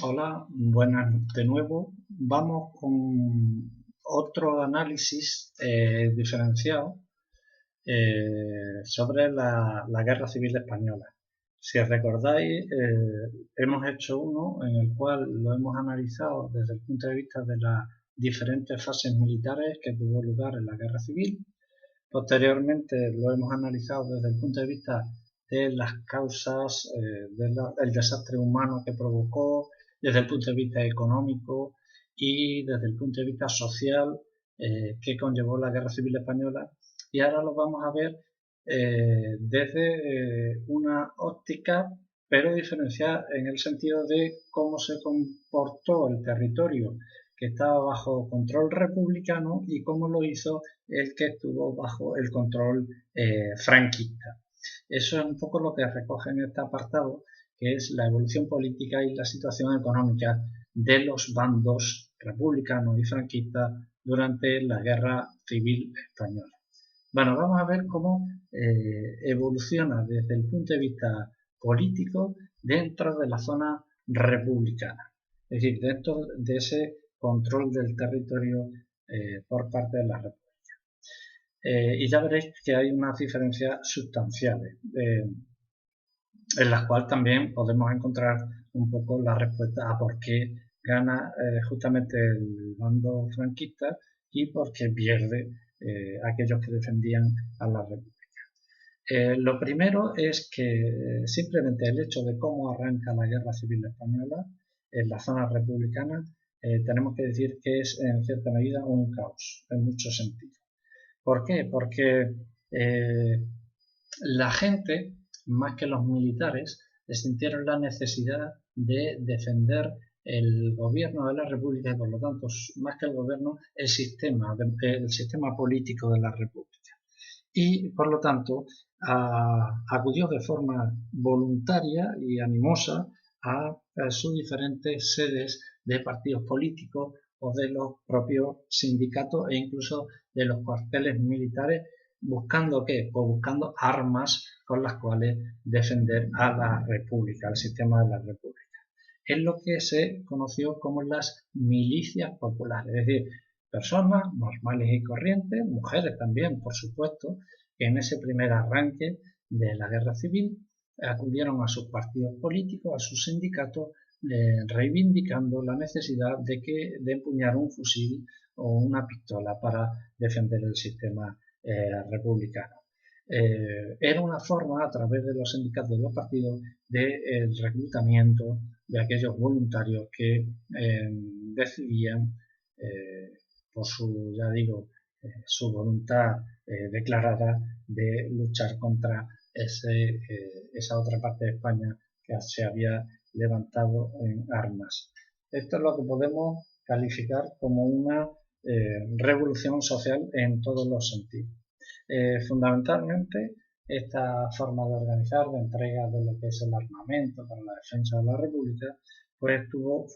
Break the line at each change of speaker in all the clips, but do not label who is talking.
Hola, buenas de nuevo. Vamos con otro análisis diferenciado sobre la Guerra Civil Española. Si recordáis, hemos hecho uno en el cual lo hemos analizado desde el punto de vista de las diferentes fases militares que tuvo lugar en la Guerra Civil. Posteriormente lo hemos analizado desde el punto de vista de las causas, del desastre humano que provocó, desde el punto de vista económico y desde el punto de vista social que conllevó la Guerra Civil Española. Y ahora lo vamos a ver desde una óptica, pero diferenciada en el sentido de cómo se comportó el territorio que estaba bajo control republicano y cómo lo hizo el que estuvo bajo el control franquista. Eso es un poco lo que recoge en este apartado, que es la evolución política y la situación económica de los bandos republicanos y franquistas durante la Guerra Civil Española. Bueno, vamos a ver cómo evoluciona desde el punto de vista político dentro de la zona republicana, es decir, dentro de ese control del territorio por parte de la República. Y ya veréis que hay unas diferencias sustanciales, en las cuales también podemos encontrar un poco la respuesta a por qué gana justamente el bando franquista y por qué pierde aquellos que defendían a la República. Lo primero es que simplemente el hecho de cómo arranca la Guerra Civil Española en la zona republicana, tenemos que decir que es en cierta medida un caos, en muchos sentidos. ¿Por qué? Porque la gente, más que los militares, sintieron la necesidad de defender el gobierno de la República y, por lo tanto, más que el gobierno, el sistema político de la República. Y, por lo tanto, acudió de forma voluntaria y animosa a sus diferentes sedes de partidos políticos o de los propios sindicatos e incluso de los cuarteles militares, buscando ¿qué? Pues buscando armas con las cuales defender a la República, al sistema de la República. Es lo que se conoció como las milicias populares, es decir, personas normales y corrientes, mujeres también, por supuesto, que en ese primer arranque de la guerra civil acudieron a sus partidos políticos, a sus sindicatos, reivindicando la necesidad de empuñar un fusil o una pistola para defender el sistema republicano. Era una forma, a través de los sindicatos de los partidos, del reclutamiento de aquellos voluntarios que decidían, por su, ya digo, su voluntad declarada de luchar contra esa otra parte de España que se había levantado en armas. Esto es lo que podemos calificar como una revolución social en todos los sentidos. Fundamentalmente, esta forma de organizar, de entrega de lo que es el armamento para la defensa de la República, pues estuvo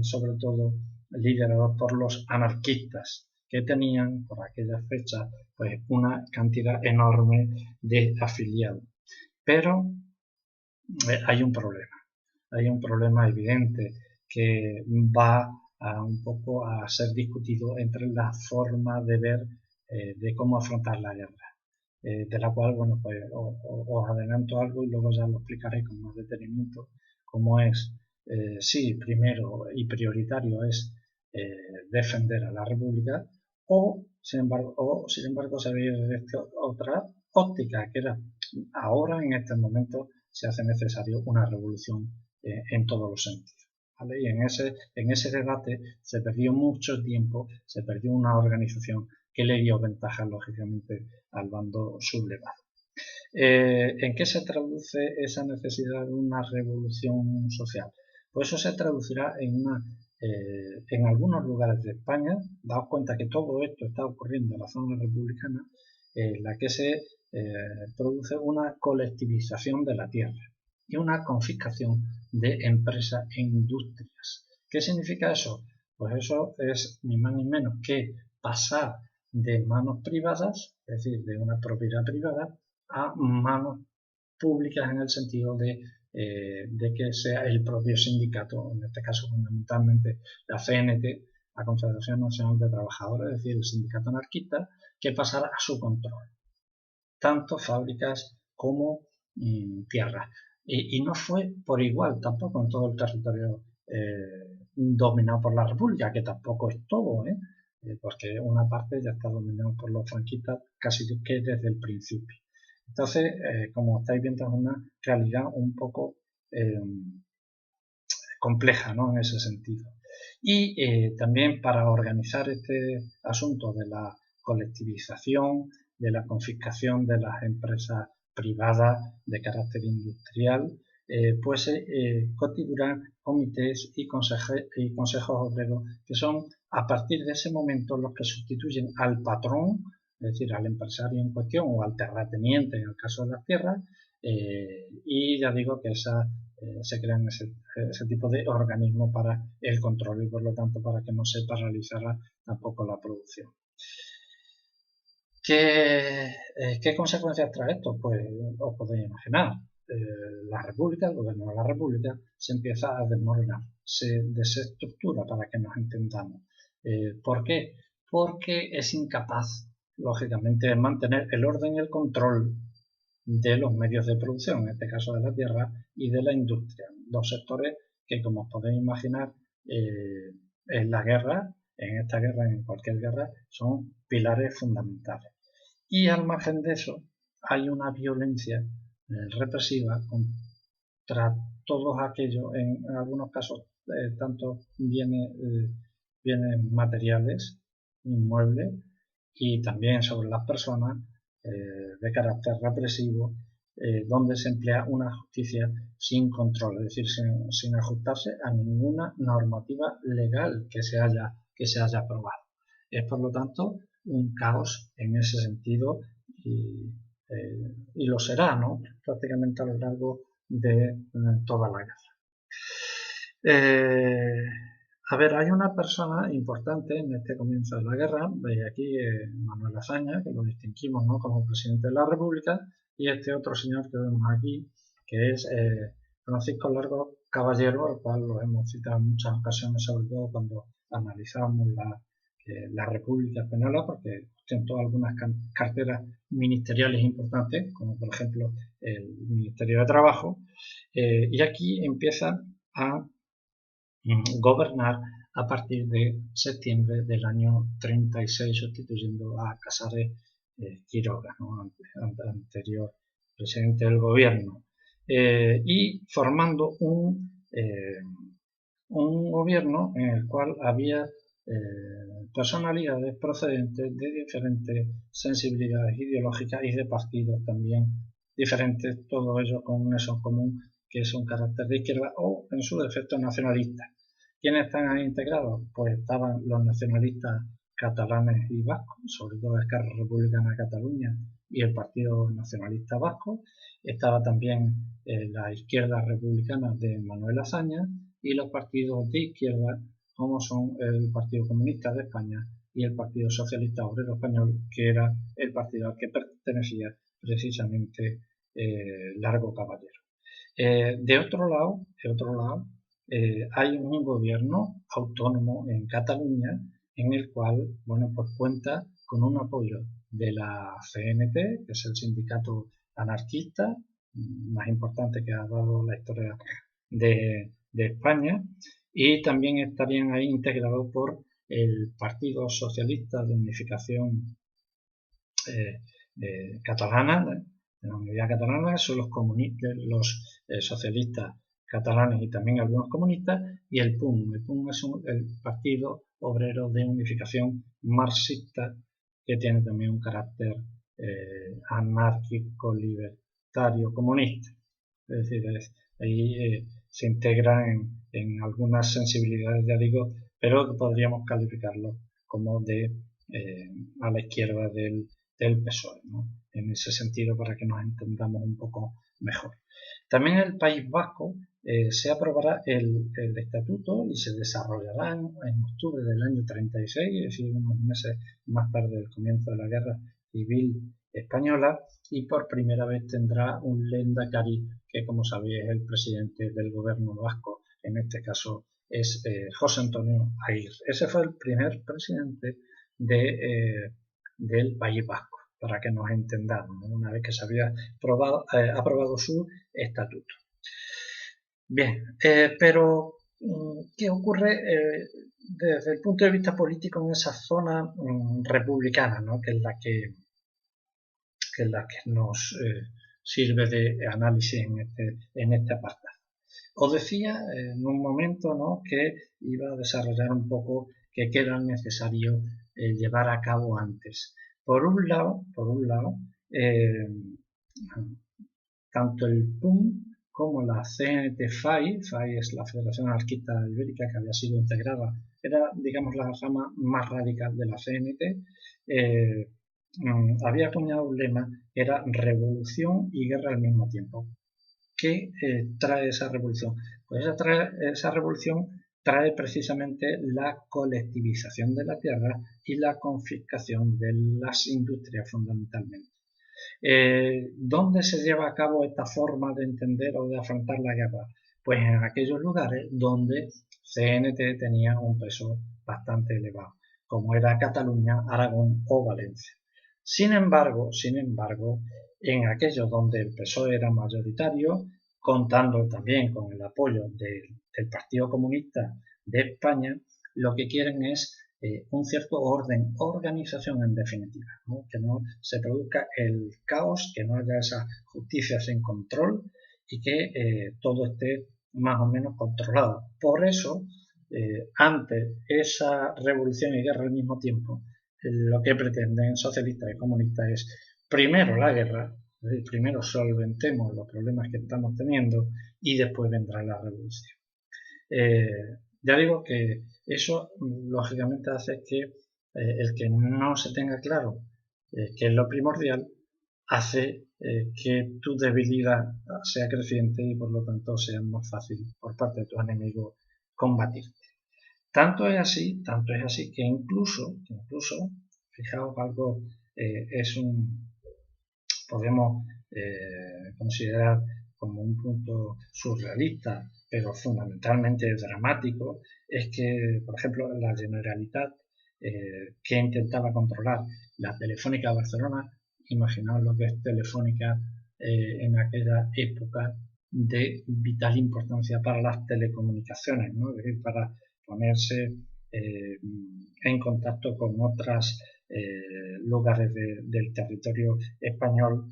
sobre todo liderado por los anarquistas, que tenían por aquellas fechas pues una cantidad enorme de afiliados. Pero hay un problema evidente que va un poco a ser discutido entre la forma de ver de cómo afrontar la guerra, de la cual, bueno, pues os adelanto algo y luego ya lo explicaré con más detenimiento, como es, sí, primero y prioritario es defender a la República, sin embargo se ve desde otra óptica, que era ahora, en este momento, se hace necesario una revolución en todos los sentidos. ¿Vale? Y en ese debate se perdió mucho tiempo, se perdió una organización que le dio ventaja, lógicamente, al bando sublevado. ¿En qué se traduce esa necesidad de una revolución social? Pues eso se traducirá en algunos lugares de España. Daos cuenta que todo esto está ocurriendo en la zona republicana, en la que se produce una colectivización de la tierra y una confiscación de empresas e industrias. ¿Qué significa eso? Pues eso es ni más ni menos que pasar de manos privadas, es decir, de una propiedad privada, a manos públicas en el sentido de de que sea el propio sindicato, en este caso fundamentalmente la CNT, la Confederación Nacional de Trabajadores, es decir, el sindicato anarquista, que pasara a su control, tanto fábricas como tierras. Y no fue por igual tampoco en todo el territorio dominado por la República, que tampoco es todo, porque una parte ya está dominada por los franquistas casi que desde el principio. Entonces, como estáis viendo, es una realidad un poco compleja, ¿no?, en ese sentido. Y también para organizar este asunto de la colectivización, de la confiscación de las empresas privadas de carácter industrial, pues se constituirán comités y consejos obreros que son a partir de ese momento los que sustituyen al patrón, es decir, al empresario en cuestión o al terrateniente en el caso de las tierras, y ya digo que se crean ese tipo de organismos para el control y por lo tanto para que no se paralizara tampoco la producción. ¿Qué consecuencias trae esto? Pues os podéis imaginar. La República, el gobierno de la República, se empieza a desmoronar, se desestructura, para que nos entendamos. ¿Por qué? Porque es incapaz, lógicamente, de mantener el orden y el control de los medios de producción, en este caso de la tierra y de la industria. Dos sectores que, como os podéis imaginar, en la guerra, en esta guerra, en cualquier guerra, son pilares fundamentales. Y al margen de eso, hay una violencia represiva contra todos aquellos, en algunos casos, tanto bienes materiales, inmuebles, y también sobre las personas, de carácter represivo, donde se emplea una justicia sin control, es decir, sin ajustarse a ninguna normativa legal que se haya aprobado. Es, por lo tanto, un caos en ese sentido y lo será, ¿no?, prácticamente a lo largo de toda la guerra. A ver, hay una persona importante en este comienzo de la guerra, veis aquí Manuel Azaña, que lo distinguimos, ¿no?, como presidente de la República, y este otro señor que vemos aquí, que es Francisco Largo Caballero, al cual lo hemos citado en muchas ocasiones, sobre todo cuando analizamos la República Española, porque ostentó algunas carteras ministeriales importantes, como por ejemplo el Ministerio de Trabajo, y aquí empieza a gobernar a partir de septiembre del año 36, sustituyendo a Casares Quiroga, ¿no?, anterior presidente del gobierno, y formando un gobierno en el cual había personalidades procedentes de diferentes sensibilidades ideológicas y de partidos también diferentes, todo ello con eso en común, que es un carácter de izquierda o, en su defecto, nacionalista. ¿Quiénes están ahí integrados? Pues estaban los nacionalistas catalanes y vascos, sobre todo Esquerra Republicana de Cataluña y el Partido Nacionalista Vasco. Estaba también la izquierda republicana de Manuel Azaña y los partidos de izquierda, como son el Partido Comunista de España y el Partido Socialista Obrero Español, que era el partido al que pertenecía precisamente Largo Caballero. De otro lado, hay un gobierno autónomo en Cataluña en el cual, bueno, pues cuenta con un apoyo de la CNT, que es el sindicato anarquista más importante que ha dado la historia de España, y también estarían ahí integrados por el Partido Socialista de Unificación Catalana, de la Unidad Catalana, que son los comunistas, los socialistas catalanes y también algunos comunistas, y el PUM. El PUM es el Partido Obrero de Unificación Marxista, que tiene también un carácter anárquico, libertario, comunista. Es decir, ahí se integra en algunas sensibilidades, ya digo, pero que podríamos calificarlo como a la izquierda del PSOE, ¿no?, en ese sentido, para que nos entendamos un poco mejor. También en el País Vasco se aprobará el estatuto y se desarrollará en octubre del año 36, es decir, unos meses más tarde del comienzo de la guerra civil española, y por primera vez tendrá un lehendakari que, como sabéis, es el presidente del gobierno vasco. En este caso es José Antonio Aguirre. Ese fue el primer presidente del País Vasco, para que nos entendamos, ¿no? Una vez que se había aprobado su estatuto. Bien, pero ¿qué ocurre desde el punto de vista político en esa zona republicana, ¿no? que es la que nos sirve de análisis en este apartado? Os decía en un momento, ¿no?, que iba a desarrollar un poco qué era necesario llevar a cabo antes. Por un lado, tanto el PUM como la CNT-FAI es la Federación Anarquista Ibérica, que había sido integrada, era, digamos, la rama más radical de la CNT, había acuñado un lema que era revolución y guerra al mismo tiempo. ¿Qué trae esa revolución? Pues esa revolución trae precisamente la colectivización de la tierra y la confiscación de las industrias fundamentalmente. ¿Dónde se lleva a cabo esta forma de entender o de afrontar la guerra? Pues en aquellos lugares donde CNT tenía un peso bastante elevado, como era Cataluña, Aragón o Valencia. Sin embargo, en aquellos donde el PSOE era mayoritario, contando también con el apoyo del Partido Comunista de España, lo que quieren es un cierto orden, organización en definitiva, ¿no? Que no se produzca el caos, que no haya esa justicia sin control y que todo esté más o menos controlado. Por eso, ante esa revolución y guerra al mismo tiempo, lo que pretenden socialistas y comunistas es primero la guerra, es decir, primero solventemos los problemas que estamos teniendo y después vendrá la revolución. Ya digo que eso lógicamente hace que el que no se tenga claro qué es lo primordial, hace que tu debilidad sea creciente y por lo tanto sea más fácil por parte de tu enemigo combatirte. Tanto es así que incluso fijaos algo, podemos considerar como un punto surrealista, pero fundamentalmente dramático, es que, por ejemplo, la Generalitat, que intentaba controlar la Telefónica de Barcelona, imaginaos lo que es Telefónica en aquella época de vital importancia para las telecomunicaciones, ¿no? Es decir, para ponerse en contacto con otros lugares del territorio español,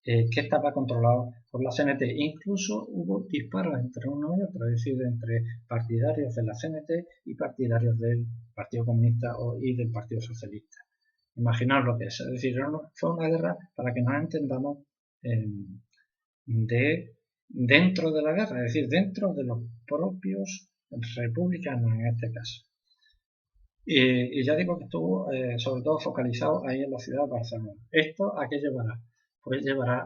que estaba controlado por la CNT. Incluso hubo disparos entre uno y otro, es decir, entre partidarios de la CNT y partidarios del Partido Comunista y del Partido Socialista. Imaginaos lo que es. Es decir, fue una guerra, para que nos entendamos, dentro de la guerra, es decir, dentro de los propios republicanos en este caso. Y ya digo que estuvo sobre todo focalizado ahí en la ciudad de Barcelona. ¿Esto a qué llevará? Pues llevará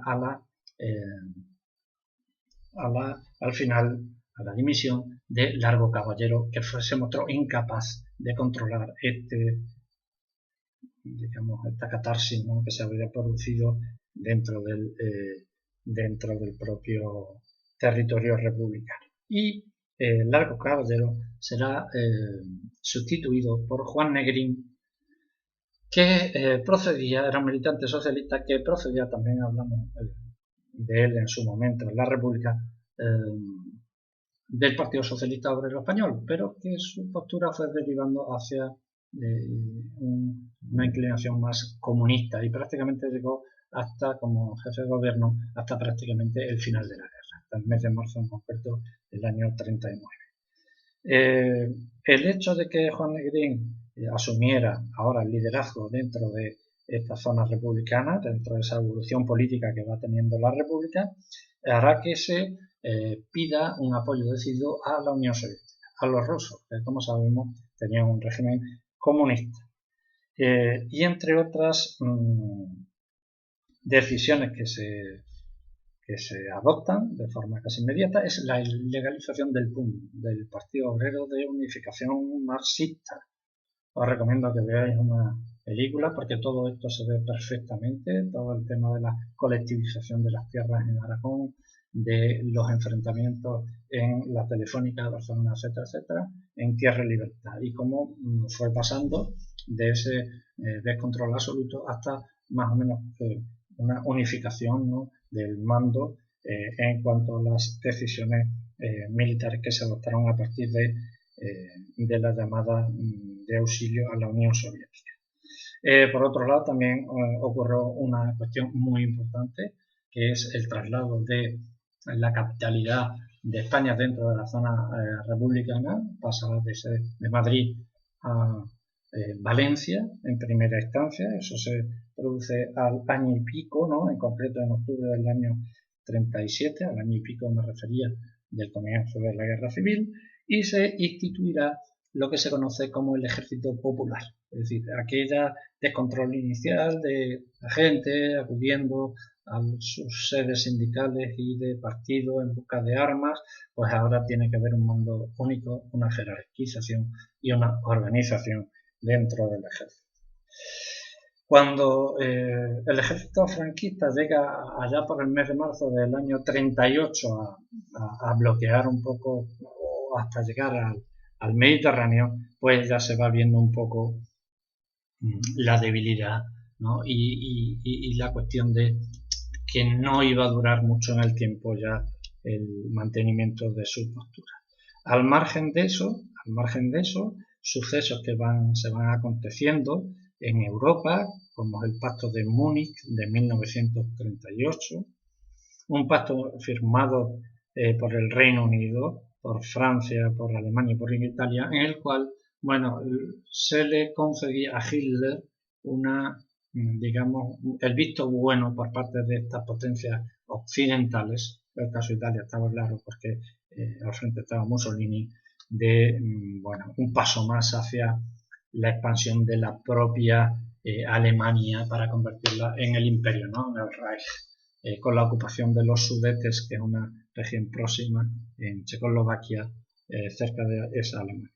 al final a la dimisión de Largo Caballero, que se mostró incapaz de controlar esta catarsis, ¿no?, que se había producido dentro del propio territorio republicano. Y Largo Caballero será sustituido por Juan Negrín, que era un militante socialista que procedía, también hablamos de él en su momento en la República, del Partido Socialista Obrero Español, pero que su postura fue derivando hacia una inclinación más comunista y prácticamente llegó hasta, como jefe de gobierno, hasta prácticamente el final de la guerra, hasta el mes de marzo en concreto del año 39. El hecho de que Juan Negrín asumiera ahora el liderazgo dentro de esta zona republicana, dentro de esa evolución política que va teniendo la República, hará que se pida un apoyo decidido a la Unión Soviética, a los rusos, que como sabemos tenían un régimen comunista. Y entre otras decisiones que se adoptan de forma casi inmediata es la legalización del PUM, del Partido Obrero de Unificación Marxista. Os recomiendo que veáis una películas, porque todo esto se ve perfectamente, todo el tema de la colectivización de las tierras en Aragón, de los enfrentamientos en la Telefónica de Barcelona, etcétera, etcétera, en Tierra y Libertad, y cómo fue pasando de ese descontrol absoluto hasta más o menos una unificación, ¿no?, del mando en cuanto a las decisiones militares que se adoptaron a partir de la llamada de auxilio a la Unión Soviética. Por otro lado, también ocurrió una cuestión muy importante, que es el traslado de la capitalidad de España dentro de la zona republicana, pasada de Madrid a Valencia en primera instancia. Eso se produce al año y pico, ¿no?, en concreto en octubre del año 37, al año y pico me refería del comienzo de la Guerra Civil, y se instituirá lo que se conoce como el Ejército Popular, es decir, aquella descontrol inicial de la gente acudiendo a sus sedes sindicales y de partido en busca de armas, pues ahora tiene que haber un mando único, una jerarquización y una organización dentro del ejército. Cuando el ejército franquista llega allá por el mes de marzo del año 38 a bloquear un poco hasta llegar al Mediterráneo, pues ya se va viendo un poco la debilidad, ¿no?, y la cuestión de que no iba a durar mucho en el tiempo ya el mantenimiento de su postura. Al margen de eso, sucesos que se van aconteciendo en Europa, como el Pacto de Múnich de 1938, un pacto firmado por el Reino Unido, por Francia, por Alemania y por Italia, en el cual, bueno, se le concedía a Hitler digamos, el visto bueno por parte de estas potencias occidentales. En el caso de Italia estaba claro porque al frente estaba Mussolini, de, bueno, un paso más hacia la expansión de la propia Alemania para convertirla en el imperio, ¿no?, en el Reich, con la ocupación de los Sudetes, que es una región próxima en Checoslovaquia, cerca de esa Alemania.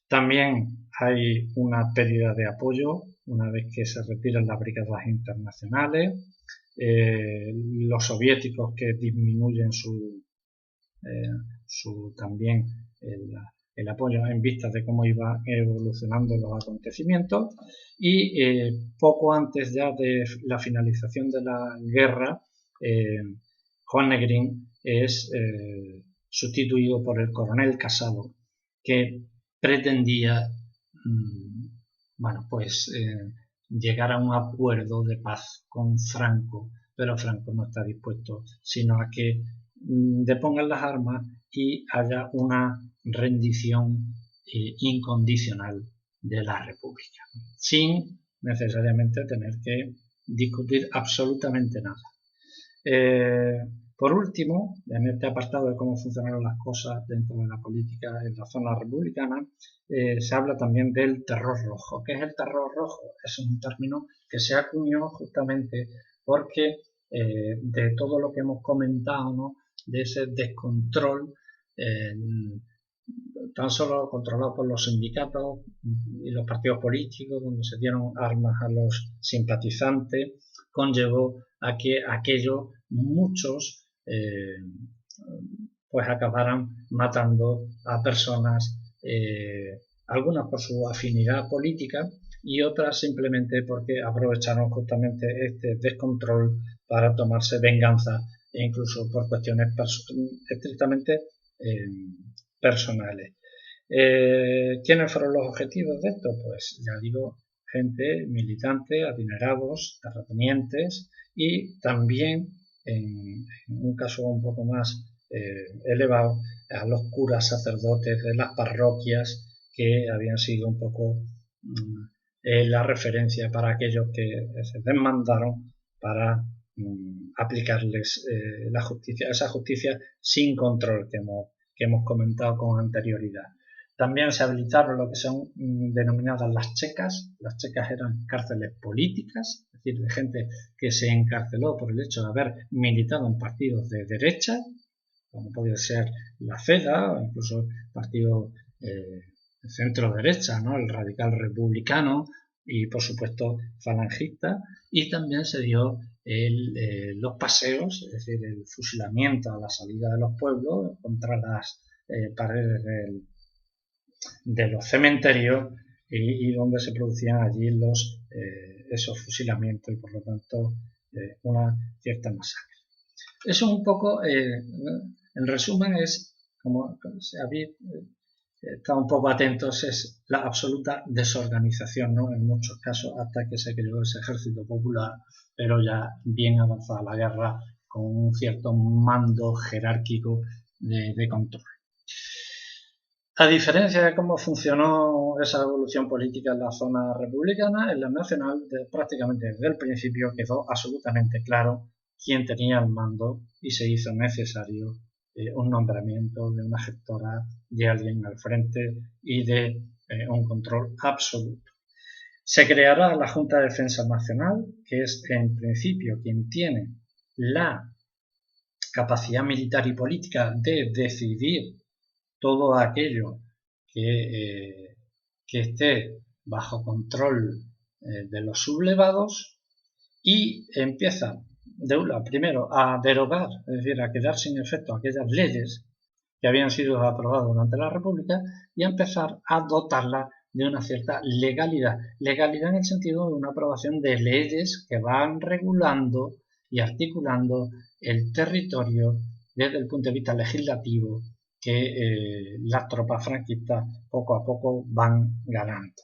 También hay una pérdida de apoyo una vez que se retiran las brigadas internacionales, los soviéticos que disminuyen también el apoyo en vista de cómo iban evolucionando los acontecimientos, y poco antes ya de la finalización de la guerra, Hohenegrin es sustituido por el coronel Casado, que pretendía llegar a un acuerdo de paz con Franco, pero Franco no está dispuesto sino a que depongan las armas y haya una rendición incondicional de la República, sin necesariamente tener que discutir absolutamente nada. Por último, en este apartado de cómo funcionaron las cosas dentro de la política en la zona republicana, se habla también del terror rojo. ¿Qué es el terror rojo? Es un término que se acuñó justamente porque de todo lo que hemos comentado, ¿no?, de ese descontrol, tan solo controlado por los sindicatos y los partidos políticos, donde se dieron armas a los simpatizantes, conllevó a que muchos pues acabaran matando a personas, algunas por su afinidad política y otras simplemente porque aprovecharon justamente este descontrol para tomarse venganza, e incluso por cuestiones estrictamente personales. ¿Quiénes fueron los objetivos de esto? Pues ya digo, gente militante, adinerados, terratenientes, y también en un caso un poco más elevado, a los curas sacerdotes de las parroquias, que habían sido un poco la referencia para aquellos que se desmandaron para aplicarles la justicia, esa justicia sin control que hemos comentado con anterioridad. También se habilitaron lo que son denominadas las checas. Las checas eran cárceles políticas, es decir, de gente que se encarceló por el hecho de haber militado en partidos de derecha, como podía ser la FEDA o incluso partido centro-derecha, ¿no?, el radical republicano, y por supuesto falangista, y también se dio los paseos, es decir, el fusilamiento a la salida de los pueblos contra las paredes de los cementerios y donde se producían allí esos fusilamientos y por lo tanto una cierta masacre. Eso un poco, en resumen, es, como se habéis estado un poco atentos, es la absoluta desorganización, ¿no? En muchos casos, hasta que se creó ese ejército popular, pero ya bien avanzada la guerra, con un cierto mando jerárquico de control. A diferencia de cómo funcionó esa evolución política en la zona republicana, en la nacional, prácticamente desde el principio quedó absolutamente claro quién tenía el mando y se hizo necesario un nombramiento de una gestora, de alguien al frente y de un control absoluto. Se creará la Junta de Defensa Nacional, que es en principio quien tiene la capacidad militar y política de decidir todo aquello que esté bajo control de los sublevados, y empieza primero a derogar, es decir, a quedar sin efecto aquellas leyes que habían sido aprobadas durante la República y a empezar a dotarla de una cierta legalidad. Legalidad en el sentido de una aprobación de leyes que van regulando y articulando el territorio desde el punto de vista legislativo que las tropas franquistas poco a poco van ganando.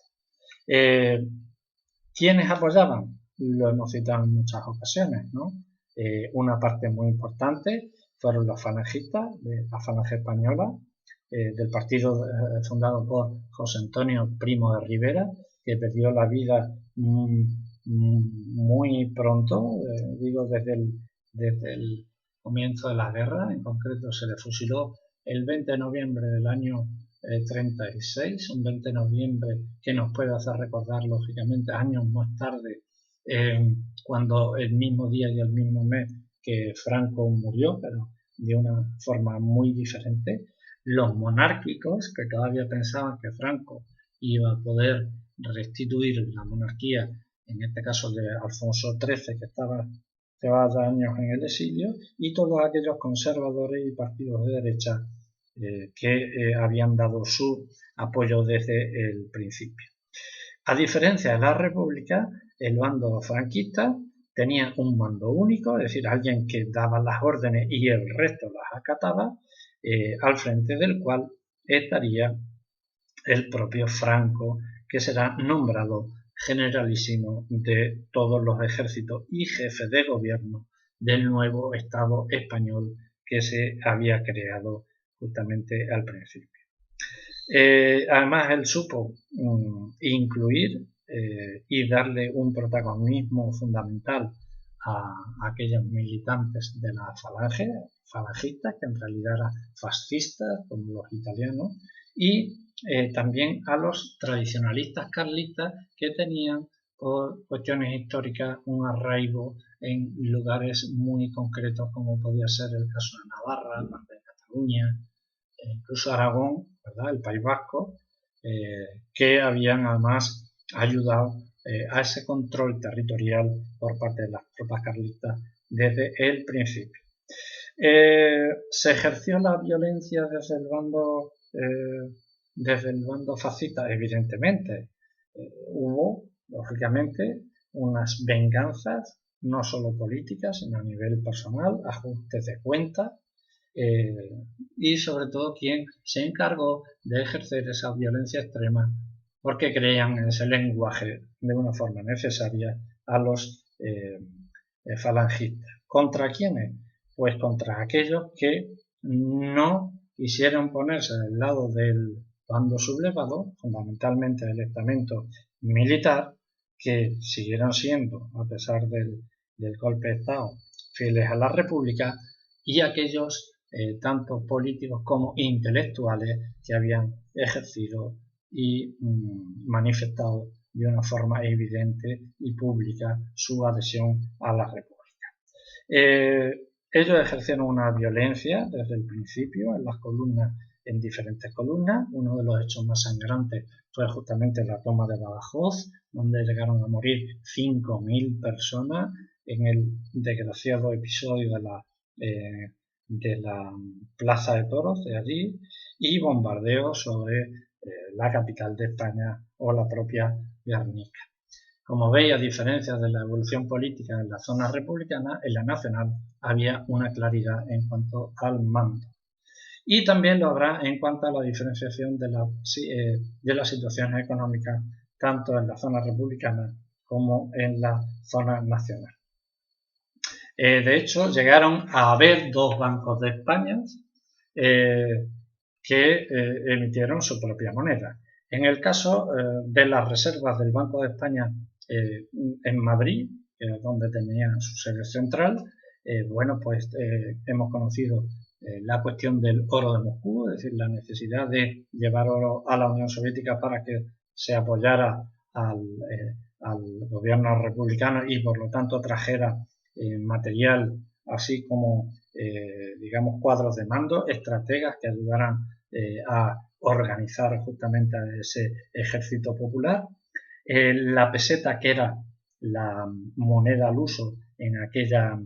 ¿Quiénes apoyaban? Lo hemos citado en muchas ocasiones, ¿no? Una parte muy importante fueron los falangistas de la Falange Española, del partido fundado por José Antonio Primo de Rivera, que perdió la vida muy pronto, digo desde el comienzo de la guerra. En concreto se le fusiló el 20 de noviembre del año 36, un 20 de noviembre que nos puede hacer recordar lógicamente años más tarde, cuando el mismo día y el mismo mes que Franco murió, pero de una forma muy diferente. Los monárquicos, que todavía pensaban que Franco iba a poder restituir la monarquía, en este caso de Alfonso XIII, que llevaba ya años en el exilio, y todos aquellos conservadores y partidos de derecha que habían dado su apoyo desde el principio. A diferencia de la República, el bando franquista tenía un mando único, es decir, alguien que daba las órdenes y el resto las acataba, al frente del cual estaría el propio Franco, que será nombrado generalísimo de todos los ejércitos y jefe de gobierno del nuevo Estado español que se había creado justamente al principio. Además, él supo incluir y darle un protagonismo fundamental a aquellos militantes de la falange, falangistas, que en realidad eran fascistas, como los italianos, y también a los tradicionalistas carlistas que tenían, por cuestiones históricas, un arraigo en lugares muy concretos, como podía ser el caso de Navarra, parte de Cataluña, incluso Aragón, ¿verdad? El País Vasco, que habían además ayudado a ese control territorial por parte de las tropas carlistas desde el principio. Se ejerció la violencia desde el bando fascista, evidentemente. Hubo, lógicamente, unas venganzas, no solo políticas, sino a nivel personal, ajustes de cuentas, y sobre todo quien se encargó de ejercer esa violencia extrema porque creían en ese lenguaje de una forma necesaria a los falangistas. ¿Contra quiénes? Pues contra aquellos que no quisieron ponerse del lado del bando sublevado, fundamentalmente del estamento militar, que siguieron siendo, a pesar del golpe de Estado, fieles a la República, y aquellos tanto políticos como intelectuales que habían ejercido y manifestado de una forma evidente y pública su adhesión a la República. Ellos ejercieron una violencia desde el principio en las columnas, en diferentes columnas. Uno de los hechos más sangrantes fue justamente la toma de Badajoz, donde llegaron a morir 5.000 personas en el desgraciado episodio de la Plaza de Toros de allí, y bombardeos sobre la capital de España o la propia Guernica. Como veis, a diferencia de la evolución política en la zona republicana, en la nacional había una claridad en cuanto al mando. Y también lo habrá en cuanto a la diferenciación de las situaciones económicas, tanto en la zona republicana como en la zona nacional. De hecho, llegaron a haber dos bancos de España que emitieron su propia moneda. En el caso de las reservas del Banco de España en Madrid, que es donde tenía su sede central, bueno, pues hemos conocido la cuestión del oro de Moscú, es decir, la necesidad de llevar oro a la Unión Soviética para que se apoyara al gobierno republicano y por lo tanto trajera material, así como digamos cuadros de mando, estrategas que ayudaran a organizar justamente a ese ejército popular. La peseta, que era la moneda al uso en aquella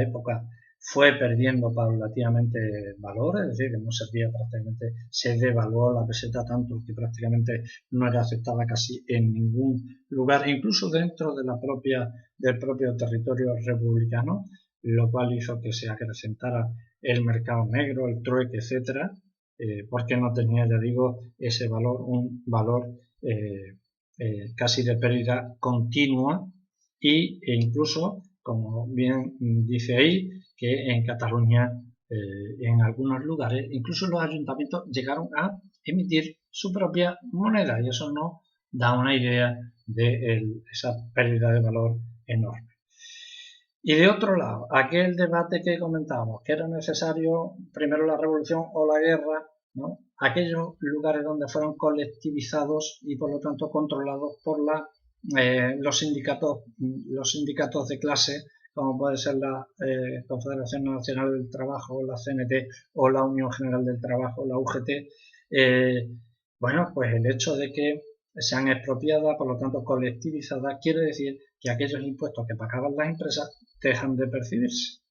época, fue perdiendo paulatinamente valor, es decir, que no servía prácticamente, se devaluó la peseta tanto que prácticamente no era aceptada casi en ningún lugar, incluso dentro de del propio territorio republicano, lo cual hizo que se acrecentara el mercado negro, el trueque, etcétera, porque no tenía, ya digo, ese valor, un valor casi de pérdida continua, e incluso, como bien dice ahí, que en Cataluña, en algunos lugares, incluso los ayuntamientos llegaron a emitir su propia moneda, y eso nos da una idea de esa pérdida de valor enorme. Y de otro lado, aquel debate que comentábamos, que era necesario primero la revolución o la guerra, ¿no? Aquellos lugares donde fueron colectivizados y por lo tanto controlados por los sindicatos de clase, como puede ser la Confederación Nacional del Trabajo, la CNT o la Unión General del Trabajo, la UGT, bueno, pues el hecho de que sean expropiadas, por lo tanto colectivizadas, quiere decir que aquellos impuestos que pagaban las empresas dejan de percibirse.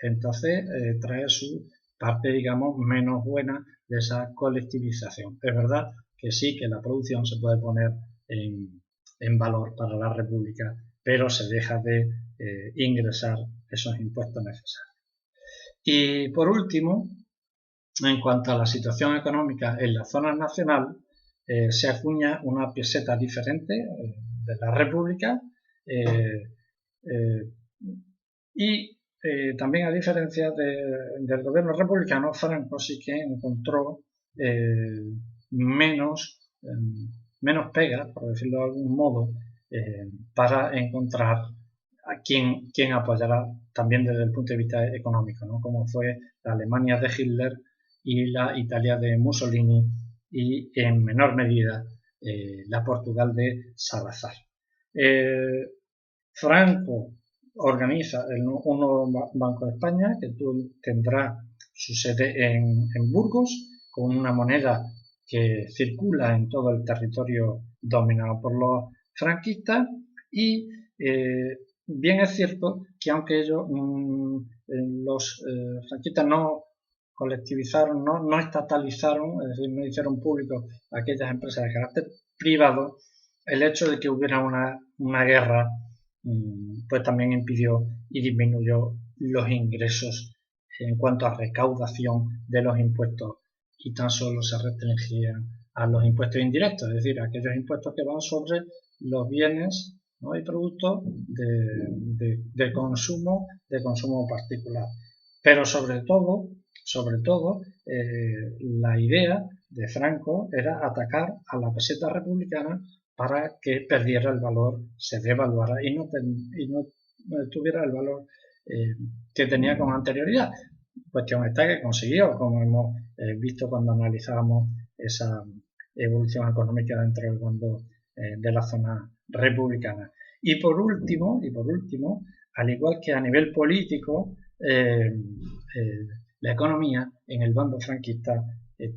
Entonces trae su parte, digamos, menos buena de esa colectivización. Es verdad que sí, que la producción se puede poner en valor para la República, pero se deja de ingresar esos impuestos necesarios. Y por último, en cuanto a la situación económica en la zona nacional, se acuña una peseta diferente de la República y también, a diferencia del gobierno republicano, Franco sí que encontró menos pegas, por decirlo de algún modo, para encontrar a quien apoyara también desde el punto de vista económico, ¿no? Como fue la Alemania de Hitler y la Italia de Mussolini, y en menor medida la Portugal de Salazar. Franco organiza un nuevo Banco de España que tendrá su sede en Burgos, con una moneda que circula en todo el territorio dominado por los franquistas, y bien es cierto que aunque ellos, los franquistas no colectivizaron, no estatalizaron, es decir, no hicieron público aquellas empresas de carácter privado, el hecho de que hubiera una guerra pues también impidió y disminuyó los ingresos en cuanto a recaudación de los impuestos, y tan solo se restringían a los impuestos indirectos, es decir, aquellos impuestos que van sobre los bienes, ¿no? y productos de consumo particular. Pero sobre todo, la idea de Franco era atacar a la peseta republicana para que perdiera el valor, se devaluara y no tuviera el valor que tenía con anterioridad. Cuestión está que consiguió, como hemos visto cuando analizábamos esa evolución económica dentro del bando de la zona republicana. Y por último, al igual que a nivel político, la economía en el bando franquista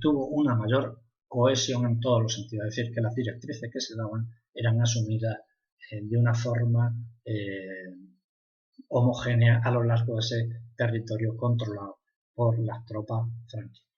tuvo una mayor cohesión en todos los sentidos, es decir, que las directrices que se daban eran asumidas de una forma homogénea a lo largo de ese territorio controlado por las tropas franquistas.